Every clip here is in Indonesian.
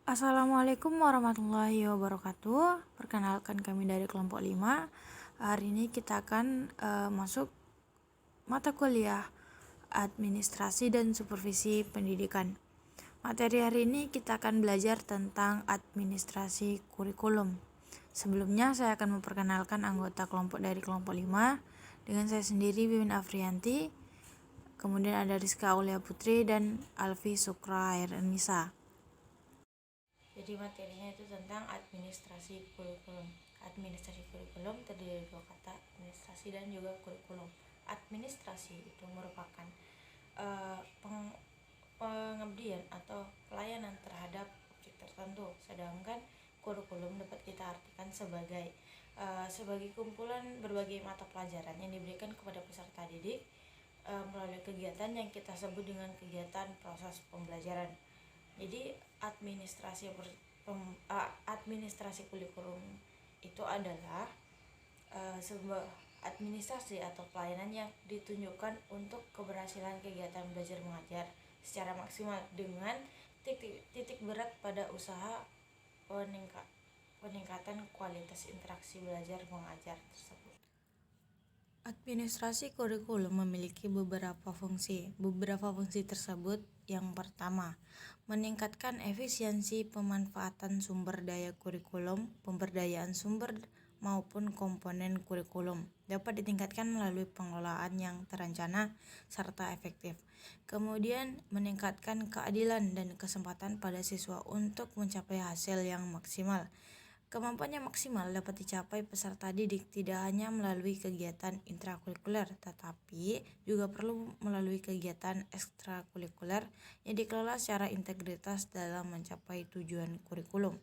Assalamualaikum warahmatullahi wabarakatuh. Perkenalkan kami dari kelompok 5. Hari ini kita akan masuk mata kuliah Administrasi dan Supervisi Pendidikan. Materi hari ini kita akan belajar tentang administrasi kurikulum. Sebelumnya saya akan memperkenalkan anggota kelompok dari kelompok 5 dengan saya sendiri Wiwin Afrianti. Kemudian ada Rizka Aulia Putri dan Alfi Sukra Hairunisa. Jadi materinya itu tentang administrasi kurikulum. Administrasi kurikulum terdiri dari dua kata, administrasi dan juga kurikulum. Administrasi itu merupakan pengabdian atau pelayanan terhadap objek tertentu, sedangkan kurikulum dapat kita artikan sebagai kumpulan berbagai mata pelajaran yang diberikan kepada peserta didik melalui kegiatan yang kita sebut dengan kegiatan proses pembelajaran. Jadi administrasi kurikulum itu adalah sebuah administrasi atau pelayanan yang ditunjukkan untuk keberhasilan kegiatan belajar mengajar secara maksimal dengan titik berat pada usaha peningkatan kualitas interaksi belajar mengajar tersebut. Administrasi kurikulum memiliki beberapa fungsi. Beberapa fungsi tersebut yang pertama, meningkatkan efisiensi pemanfaatan sumber daya kurikulum. Pemberdayaan sumber maupun komponen kurikulum dapat ditingkatkan melalui pengelolaan yang terencana serta efektif. Kemudian, meningkatkan keadilan dan kesempatan pada siswa untuk mencapai hasil yang maksimal. Kemampuan yang maksimal dapat dicapai peserta didik tidak hanya melalui kegiatan intrakurikuler, tetapi juga perlu melalui kegiatan ekstrakurikuler yang dikelola secara integritas dalam mencapai tujuan kurikulum.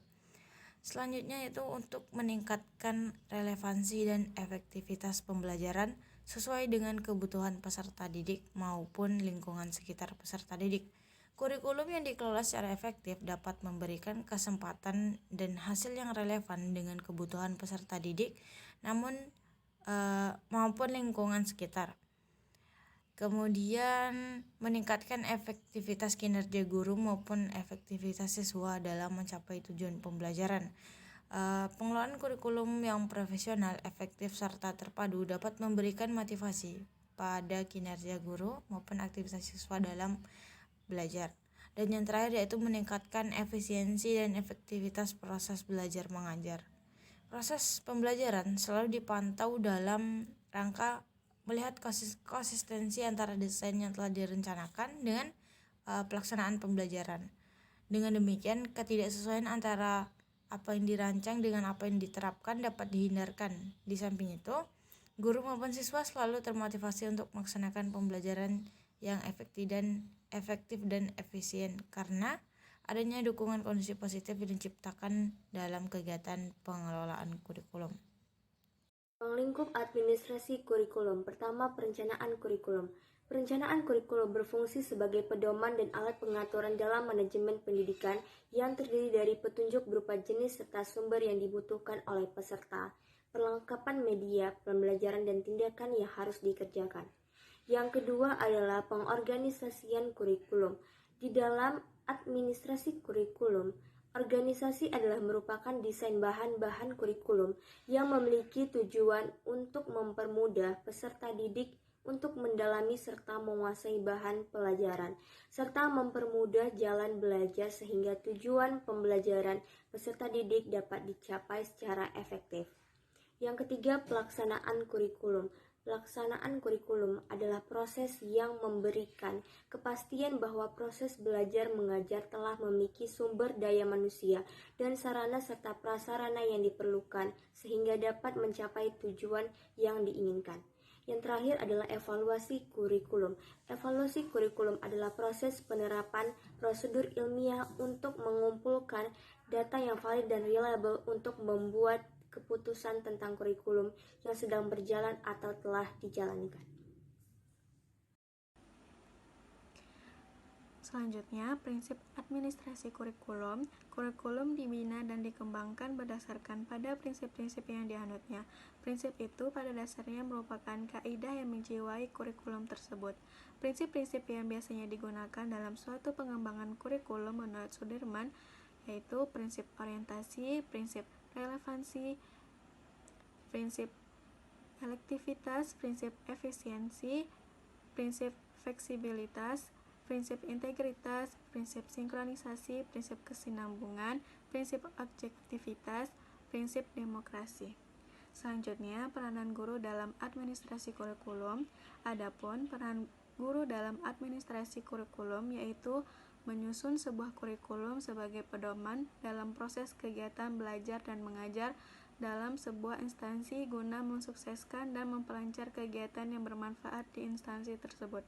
Selanjutnya yaitu untuk meningkatkan relevansi dan efektivitas pembelajaran sesuai dengan kebutuhan peserta didik maupun lingkungan sekitar peserta didik. Kurikulum yang dikelola secara efektif dapat memberikan kesempatan dan hasil yang relevan dengan kebutuhan peserta didik maupun lingkungan sekitar. Kemudian meningkatkan efektivitas kinerja guru maupun efektivitas siswa dalam mencapai tujuan pembelajaran. Pengelolaan kurikulum yang profesional, efektif, serta terpadu dapat memberikan motivasi pada kinerja guru maupun aktivitas siswa dalam belajar. Dan yang terakhir yaitu meningkatkan efisiensi dan efektivitas proses belajar mengajar. Proses pembelajaran selalu dipantau dalam rangka melihat konsistensi antara desain yang telah direncanakan dengan pelaksanaan pembelajaran. Dengan demikian, ketidaksesuaian antara apa yang dirancang dengan apa yang diterapkan dapat dihindarkan. Di samping itu, guru maupun siswa selalu termotivasi untuk melaksanakan pembelajaran yang efektif dan efisien karena adanya dukungan kondisi positif yang diciptakan dalam kegiatan pengelolaan kurikulum. Lingkup administrasi kurikulum. Pertama, perencanaan kurikulum. Perencanaan kurikulum berfungsi sebagai pedoman dan alat pengaturan dalam manajemen pendidikan yang terdiri dari petunjuk berupa jenis serta sumber yang dibutuhkan oleh peserta, perlengkapan media, pembelajaran dan tindakan yang harus dikerjakan. Yang kedua adalah pengorganisasian kurikulum. Di dalam administrasi kurikulum, organisasi adalah merupakan desain bahan-bahan kurikulum yang memiliki tujuan untuk mempermudah peserta didik untuk mendalami serta menguasai bahan pelajaran, serta mempermudah jalan belajar sehingga tujuan pembelajaran peserta didik dapat dicapai secara efektif. Yang ketiga, pelaksanaan kurikulum. Pelaksanaan kurikulum adalah proses yang memberikan kepastian bahwa proses belajar mengajar telah memiliki sumber daya manusia dan sarana serta prasarana yang diperlukan sehingga dapat mencapai tujuan yang diinginkan. Yang terakhir adalah evaluasi kurikulum. Evaluasi kurikulum adalah proses penerapan prosedur ilmiah untuk mengumpulkan data yang valid dan reliable untuk membuat keputusan tentang kurikulum yang sedang berjalan atau telah dijalankan. Selanjutnya, prinsip administrasi kurikulum. Kurikulum dibina dan dikembangkan berdasarkan pada prinsip-prinsip yang dianutnya. Prinsip itu pada dasarnya merupakan kaidah yang menjiwai kurikulum tersebut. Prinsip-prinsip yang biasanya digunakan dalam suatu pengembangan kurikulum menurut Sudirman yaitu prinsip orientasi, prinsip relevansi, prinsip elektivitas, prinsip efisiensi, prinsip fleksibilitas, prinsip integritas, prinsip sinkronisasi, prinsip kesinambungan, prinsip objektivitas, prinsip demokrasi. Selanjutnya, peranan guru dalam administrasi kurikulum. Adapun peran guru dalam administrasi kurikulum yaitu menyusun sebuah kurikulum sebagai pedoman dalam proses kegiatan belajar dan mengajar dalam sebuah instansi guna mensukseskan dan memperlancar kegiatan yang bermanfaat di instansi tersebut.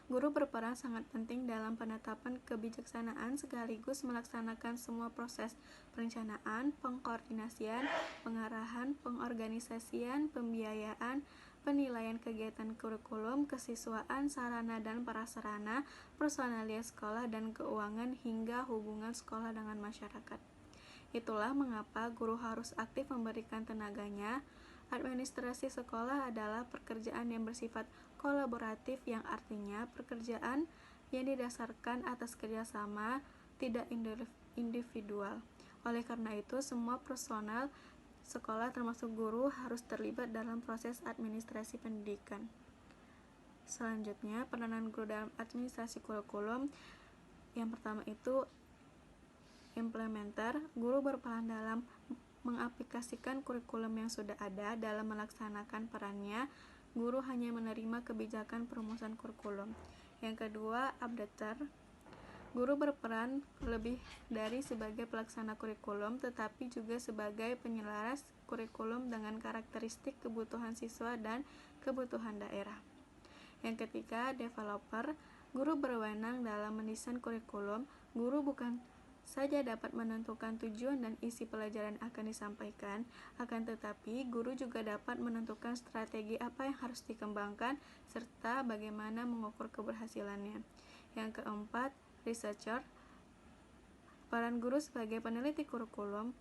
Guru berperan sangat penting dalam penetapan kebijaksanaan sekaligus melaksanakan semua proses perencanaan, pengkoordinasian, pengarahan, pengorganisasian, pembiayaan, penilaian kegiatan kurikulum, kesiswaan, sarana dan prasarana, personalia sekolah dan keuangan hingga hubungan sekolah dengan masyarakat. Itulah mengapa guru harus aktif memberikan tenaganya. Administrasi sekolah adalah pekerjaan yang bersifat kolaboratif, yang artinya pekerjaan yang didasarkan atas kerjasama, tidak individual. Oleh karena itu, semua personal sekolah termasuk guru harus terlibat dalam proses administrasi pendidikan. Selanjutnya, peranan guru dalam administrasi kurikulum. Yang pertama itu implementer. Guru berperan dalam mengaplikasikan kurikulum yang sudah ada. Dalam melaksanakan perannya, guru hanya menerima kebijakan perumusan kurikulum. Yang kedua, updater. Guru berperan lebih dari sebagai pelaksana kurikulum, tetapi juga sebagai penyelaras kurikulum dengan karakteristik kebutuhan siswa dan kebutuhan daerah. Yang ketiga, developer. Guru berwenang dalam mendesain kurikulum. Guru bukan saja dapat menentukan tujuan dan isi pelajaran akan disampaikan, akan tetapi guru juga dapat menentukan strategi apa yang harus dikembangkan serta bagaimana mengukur keberhasilannya. Yang keempat, researcher. Peran guru sebagai peneliti kurikulum.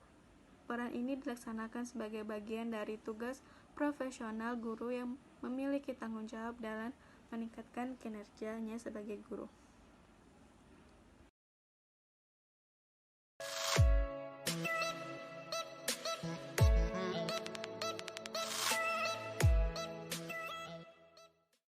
Peran ini dilaksanakan sebagai bagian dari tugas profesional guru yang memiliki tanggung jawab dalam meningkatkan kinerjanya sebagai guru.